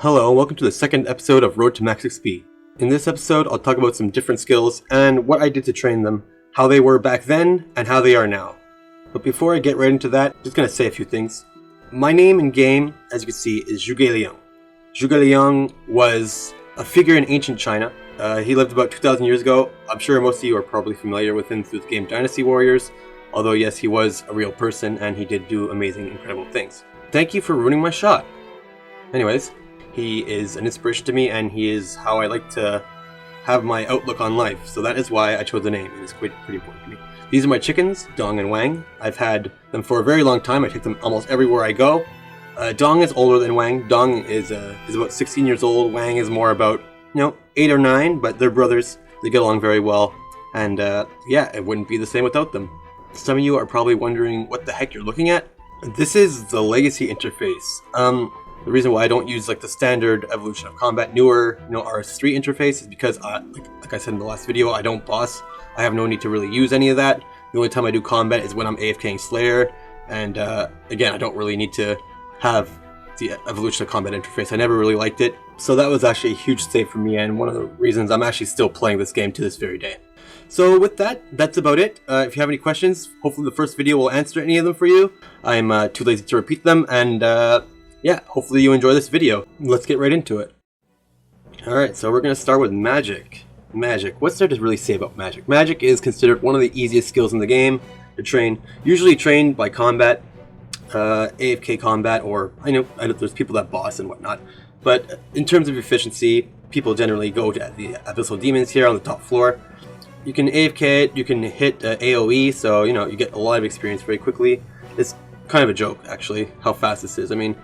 Hello and welcome to the second episode of Road to Max XP. In this episode, I'll talk about some different skills and what I did to train them, how they were back then, and how they are now. But before I get right into that, I'm just going to say a few things. My name in game, as you can see, is Zhuge Liang. Zhuge Liang was a figure in ancient China. He lived about 2,000 years ago. I'm sure most of you are probably familiar with him through the game Dynasty Warriors, although yes, he was a real person and he did do amazing, incredible things. Thank you for ruining my shot. Anyways, he is an inspiration to me, and he is how I like to have my outlook on life. So that is why I chose the name. It is pretty important to me. These are my chickens, Dong and Wang. I've had them for a very long time. I take them almost everywhere I go. Dong is older than Wang. Dong is about 16 years old. Wang is more about 8 or 9, but they're brothers. They get along very well, and yeah, it wouldn't be the same without them. Some of you are probably wondering what the heck you're looking at. This is the legacy interface. The reason why I don't use like the standard Evolution of Combat newer RS3 interface is because like I said in the last video, I don't boss. I have no need to really use any of that. The only time I do combat is when I'm AFKing Slayer, and again, I don't really need to have the Evolution of Combat interface. I never really liked it, so that was actually a huge save for me, and one of the reasons I'm actually still playing this game to this very day. So with that, that's about it. If you have any questions, hopefully the first video will answer any of them for you. I'm too lazy to repeat them, and yeah, hopefully you enjoy this video. Let's get right into it. Alright, so we're going to start with magic. Magic. What's there to really say about magic? Magic is considered one of the easiest skills in the game to train. Usually trained by combat, AFK combat, or I know there's people that boss and whatnot. But in terms of efficiency, people generally go to the Abyssal Demons here on the top floor. You can AFK it, you can hit AoE, so you get a lot of experience very quickly. It's kind of a joke, actually, how fast this is. I mean,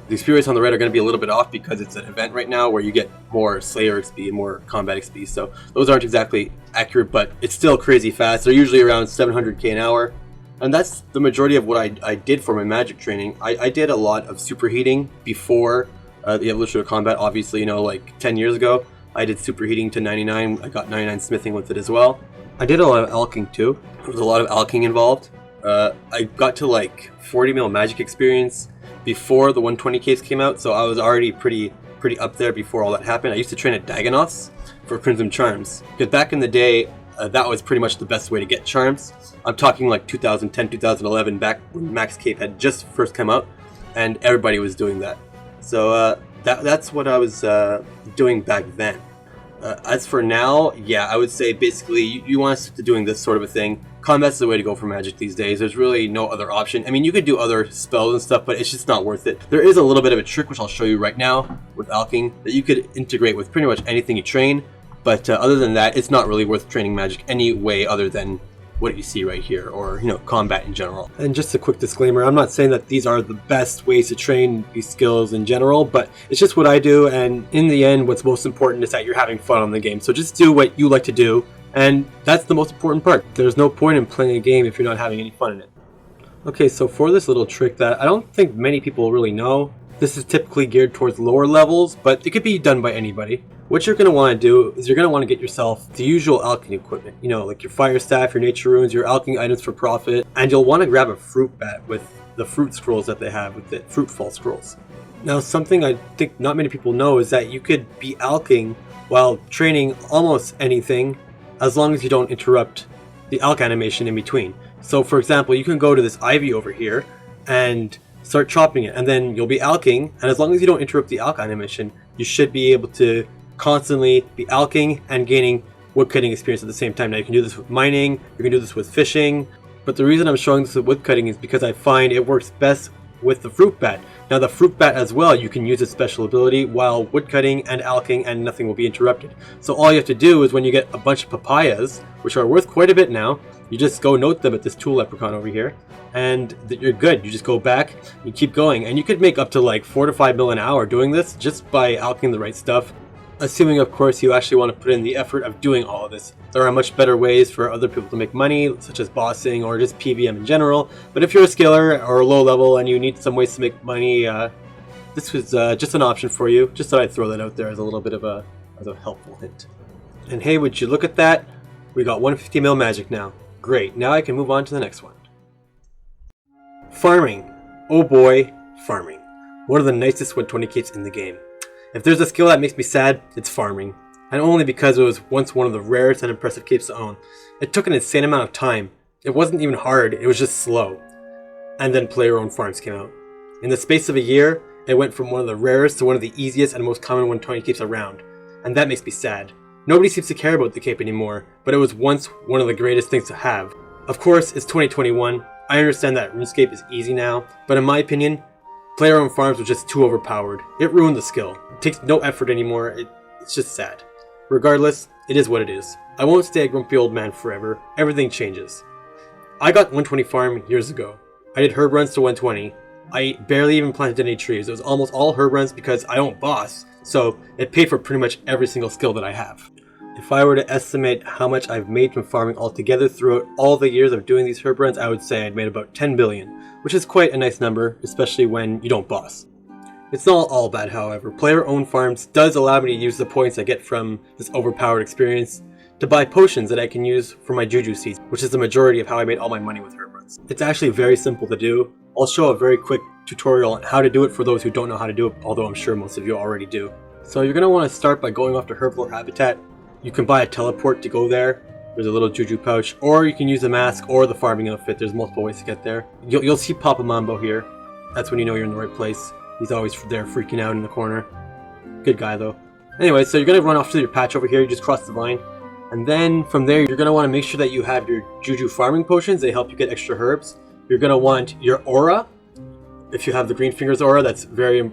the experience on the right are going to be a little bit off because it's an event right now where you get more Slayer XP and more combat XP, so those aren't exactly accurate, but it's still crazy fast. They're usually around 700k an hour, and that's the majority of what I did for my magic training. I did a lot of superheating before the Evolution of Combat, obviously, like 10 years ago. I did superheating to 99, I got 99 smithing with it as well. I did a lot of alking too. There was a lot of alking involved. I got to like 40 mil magic experience before the 120Ks came out, so I was already pretty up there before all that happened. I used to train at Dagonoths for Crimson Charms, because back in the day, that was pretty much the best way to get charms. I'm talking like 2010, 2011, back when Max Cape had just first come out, and everybody was doing that. So that's what I was doing back then. As for now, yeah, I would say basically you want to stick to doing this sort of a thing. Combat's the way to go for magic these days. There's really no other option. I mean, you could do other spells and stuff, but it's just not worth it. There is a little bit of a trick, which I'll show you right now with Alking, that you could integrate with pretty much anything you train. But other than that, it's not really worth training magic any way other than what you see right here, or combat in general. And just a quick disclaimer, I'm not saying that these are the best ways to train these skills in general, but it's just what I do, and in the end, what's most important is that you're having fun on the game. So just do what you like to do, and that's the most important part. There's no point in playing a game if you're not having any fun in it. Okay, so for this little trick that I don't think many people really know, this is typically geared towards lower levels, but it could be done by anybody. What you're going to want to do is you're going to want to get yourself the usual alking equipment, like your fire staff, your nature runes, your alking items for profit, and you'll want to grab a fruit bat with the fruit scrolls that they have with the fruitful scrolls. Now, something I think not many people know is that you could be alking while training almost anything, as long as you don't interrupt the alk animation in between. So for example, you can go to this ivy over here and start chopping it, and then you'll be alking, and as long as you don't interrupt the alk animation, you should be able to constantly be alking and gaining woodcutting experience at the same time. Now you can do this with mining, you can do this with fishing, but the reason I'm showing this with woodcutting is because I find it works best with the fruit bat. Now the fruit bat as well, you can use its special ability while woodcutting and alking, and nothing will be interrupted. So all you have to do is when you get a bunch of papayas, which are worth quite a bit now, you just go note them at this tool leprechaun over here, and you're good. You just go back, you keep going, and you could make up to like 4 to 5 mil an hour doing this just by alking the right stuff. Assuming, of course, you actually want to put in the effort of doing all of this. There are much better ways for other people to make money, such as bossing or just PVM in general. But if you're a skiller or a low level and you need some ways to make money, this was just an option for you. Just thought I'd throw that out there as a little bit of a helpful hint. And hey, would you look at that? We got 150 mil magic now. Great, now I can move on to the next one. Farming. Oh boy, farming. One of the nicest 120 kits in the game. If there's a skill that makes me sad, it's farming. And only because it was once one of the rarest and impressive capes to own. It took an insane amount of time. It wasn't even hard, it was just slow. And then player-owned farms came out. In the space of a year, it went from one of the rarest to one of the easiest and most common 120 capes around. And that makes me sad. Nobody seems to care about the cape anymore, but it was once one of the greatest things to have. Of course, it's 2021. I understand that RuneScape is easy now, but in my opinion, player-owned farms were just too overpowered. It ruined the skill. It takes no effort anymore. It's just sad. Regardless, it is what it is. I won't stay a grumpy old man forever. Everything changes. I got 120 farm years ago. I did herb runs to 120. I barely even planted any trees. It was almost all herb runs because I own boss, so it paid for pretty much every single skill that I have. If I were to estimate how much I've made from farming altogether throughout all the years of doing these herb runs, I would say I'd made about 10 billion, which is quite a nice number, especially when you don't boss. It's not all bad, however. Player-owned farms does allow me to use the points I get from this overpowered experience to buy potions that I can use for my juju seeds, which is the majority of how I made all my money with herb runs. It's actually very simple to do. I'll show a very quick tutorial on how to do it for those who don't know how to do it, although I'm sure most of you already do. So you're going to want to start by going off to Herblore Habitat. You can buy a teleport to go there. There's a little juju pouch, or you can use the mask or the farming outfit. There's multiple ways to get there. You'll see Papa Mambo here. That's when you know you're in the right place. He's always there freaking out in the corner. Good guy though. Anyway, so you're going to run off to your patch over here. You just cross the vine. And then from there, you're going to want to make sure that you have your juju farming potions. They help you get extra herbs. You're going to want your aura. If you have the Green Fingers aura, that's very,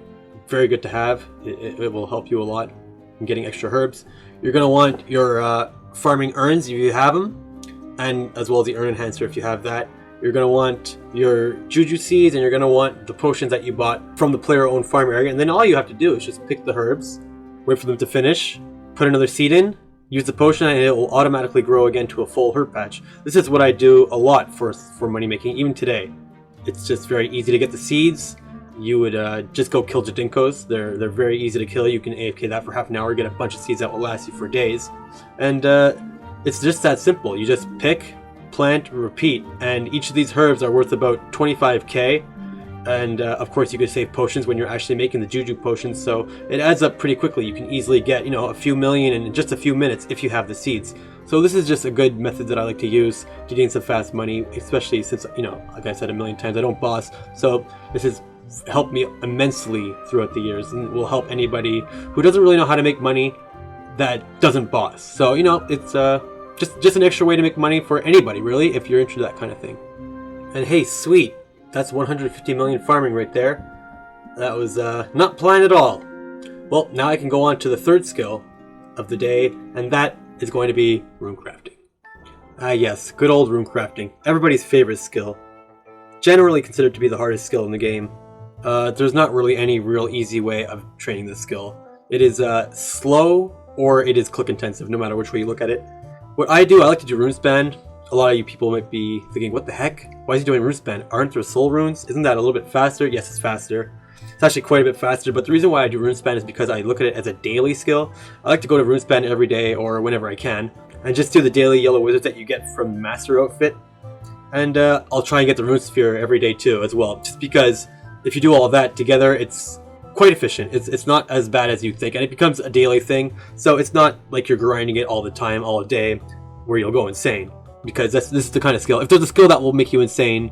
very good to have. It will help you a lot in getting extra herbs. You're going to want your farming urns if you have them, and as well as the urn enhancer if you have that. You're going to want your juju seeds, and you're going to want the potions that you bought from the player-owned farm area. And then all you have to do is just pick the herbs, wait for them to finish, put another seed in, use the potion, and it will automatically grow again to a full herb patch. This is what I do a lot for money making, even today. It's just very easy to get the seeds. You would just go kill Jadinkos. They're very easy to kill. You can AFK that for half an hour, get a bunch of seeds that will last you for days. And it's just that simple. You just pick, plant, repeat. And each of these herbs are worth about 25k. And of course you can save potions when you're actually making the juju potions, so it adds up pretty quickly. You can easily get, a few million in just a few minutes if you have the seeds. So this is just a good method that I like to use to gain some fast money, especially since, like I said a million times, I don't boss. So this has helped me immensely throughout the years, and will help anybody who doesn't really know how to make money that doesn't boss. So, it's just an extra way to make money for anybody, really, if you're into that kind of thing. And hey, sweet. That's 150 million farming right there. That was not planned at all. Well, now I can go on to the third skill of the day, and that is going to be rune crafting. Ah yes, good old rune crafting. Everybody's favorite skill. Generally considered to be the hardest skill in the game. There's not really any real easy way of training this skill. It is slow, or it is click intensive, no matter which way you look at it. What I do, I like to do runespan. A lot of you people might be thinking, what the heck? Why is he doing runespan? Aren't there soul runes? Isn't that a little bit faster? Yes, it's faster. It's actually quite a bit faster, but the reason why I do runespan is because I look at it as a daily skill. I like to go to runespan every day or whenever I can, and just do the daily yellow wizards that you get from the master outfit. And I'll try and get the rune sphere every day too, as well, just because if you do all of that together, it's quite efficient. It's not as bad as you think, and it becomes a daily thing, so it's not like you're grinding it all the time, all day, where you'll go insane. Because this is the kind of skill. If there's a skill that will make you insane,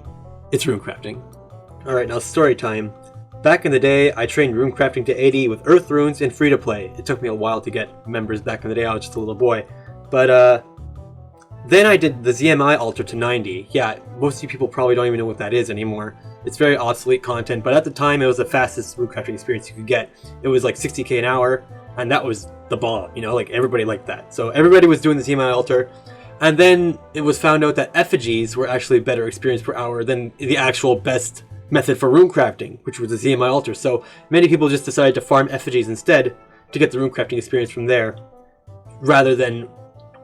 it's rune crafting. Alright, now story time. Back in the day, I trained rune crafting to 80 with earth runes and free to play. It took me a while to get members back in the day. I was just a little boy. But then I did the ZMI altar to 90. Yeah, most of you people probably don't even know what that is anymore. It's very obsolete content, but at the time it was the fastest rune crafting experience you could get. It was like 60k an hour, and that was the bomb. Like everybody liked that. So everybody was doing the ZMI altar. And then it was found out that effigies were actually better experience per hour than the actual best method for rune crafting, which was the ZMI altar. So many people just decided to farm effigies instead to get the rune crafting experience from there, rather than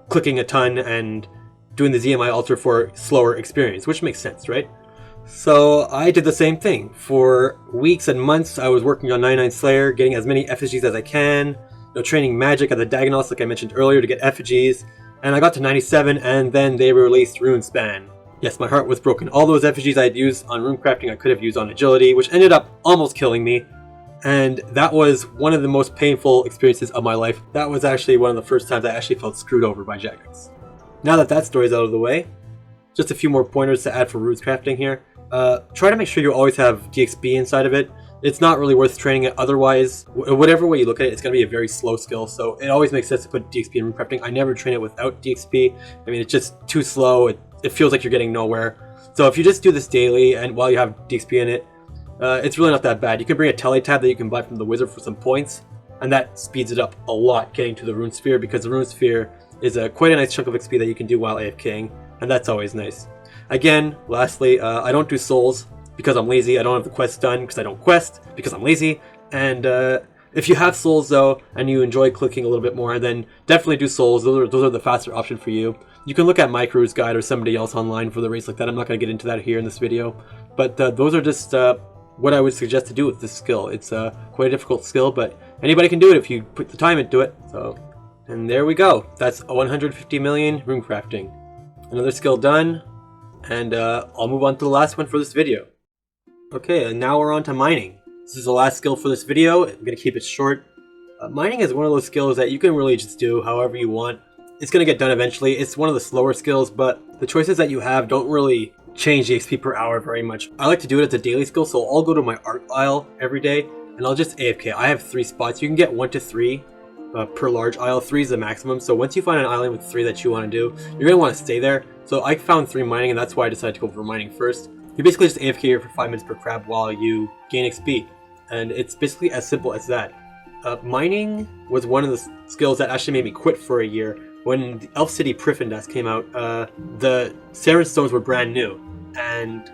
clicking a ton and doing the ZMI altar for slower experience, which makes sense, right? So I did the same thing. For weeks and months, I was working on 99 Slayer, getting as many effigies as I can, training magic at the Dagonos, like I mentioned earlier, to get effigies. And I got to 97, and then they released Runespan. Yes, my heart was broken. All those effigies I'd used on rune crafting I could have used on agility, which ended up almost killing me. And that was one of the most painful experiences of my life. That was actually one of the first times I actually felt screwed over by Jagex. Now that that story's out of the way, just a few more pointers to add for Rune Crafting here. Try to make sure you always have DXP inside of it. It's not really worth training it otherwise. Whatever way you look at it, it's going to be a very slow skill, so it always makes sense to put DXP in Rune Crafting. I never train it without DXP. I mean, it's just too slow. It feels like you're getting nowhere. So if you just do this daily and while you have DXP in it, it's really not that bad. You can bring a tele tab that you can buy from the wizard for some points, and that speeds it up a lot getting to the Rune Sphere, because the Rune Sphere is quite a nice chunk of XP that you can do while AFKing, and that's always nice. Again, lastly, I don't do souls because I'm lazy. I don't have the quest done because I don't quest because I'm lazy. And if you have souls though, and you enjoy clicking a little bit more, then definitely do souls. Those are the faster option for you. You can look at my crew's guide or somebody else online for the race like that. I'm not going to get into that here in this video, but those are just what I would suggest to do with this skill. It's quite a difficult skill, but anybody can do it if you put the time into it. So, and there we go. That's 150 million Rune Crafting. Another skill done, and I'll move on to the last one for this video. Okay, and now we're on to mining. This is the last skill for this video. I'm going to keep it short. Mining is one of those skills that you can really just do however you want. It's going to get done eventually. It's one of the slower skills, but the choices that you have don't really change the XP per hour very much. I like to do it as a daily skill, so I'll go to my art isle every day and I'll just AFK. I have 3 spots. You can get 1 to 3 per large isle. 3 is the maximum, so once you find an island with 3 that you want to do, you're going to want to stay there. So I found 3 mining, and that's why I decided to go for mining first. You basically just AFK here for 5 minutes per crab while you gain XP, and it's basically as simple as that. Mining was one of the skills that actually made me quit for a year. When the Elf City Priffindas came out, the Saren Stones were brand new, and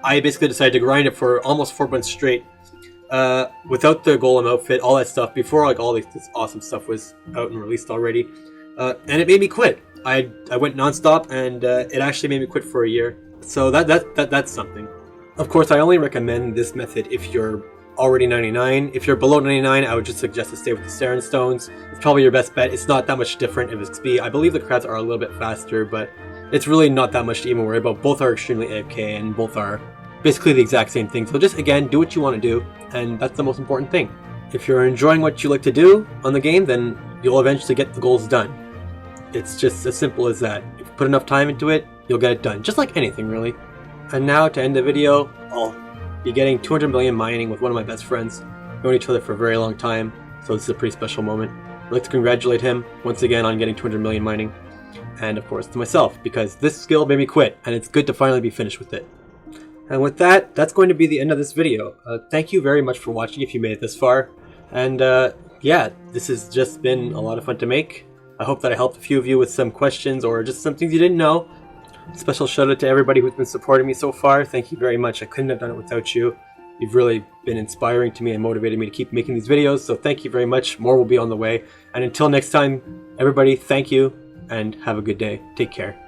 I basically decided to grind it for almost 4 months straight without the Golem outfit, all that stuff, before like all this awesome stuff was out and released already, and it made me quit. I went non-stop, and it actually made me quit for a year. So that's something. Of course, I only recommend this method if you're already 99. If you're below 99, I would just suggest to stay with the Saren Stones. It's probably your best bet. It's not that much different in XP. I believe the crabs are a little bit faster, but it's really not that much to even worry about. Both are extremely AFK, and both are basically the exact same thing. So just, again, do what you want to do, and that's the most important thing. If you're enjoying what you like to do on the game, then you'll eventually get the goals done. It's just as simple as that. If you put enough time into it, you'll get it done. Just like anything, really. And now, to end the video, I'll be getting 200 million mining with one of my best friends. We've known each other for a very long time, so this is a pretty special moment. I'd like to congratulate him once again on getting 200 million mining. And of course to myself, because this skill made me quit, and it's good to finally be finished with it. And with that, that's going to be the end of this video. Thank you very much for watching if you made it this far. And yeah, this has just been a lot of fun to make. I hope that I helped a few of you with some questions or just some things you didn't know. Special shout out to everybody who's been supporting me so far. Thank you very much. I couldn't have done it without you. You've really been inspiring to me and motivated me to keep making these videos, so thank you very much. More will be on the way. And until next time, everybody, thank you and have a good day. Take care.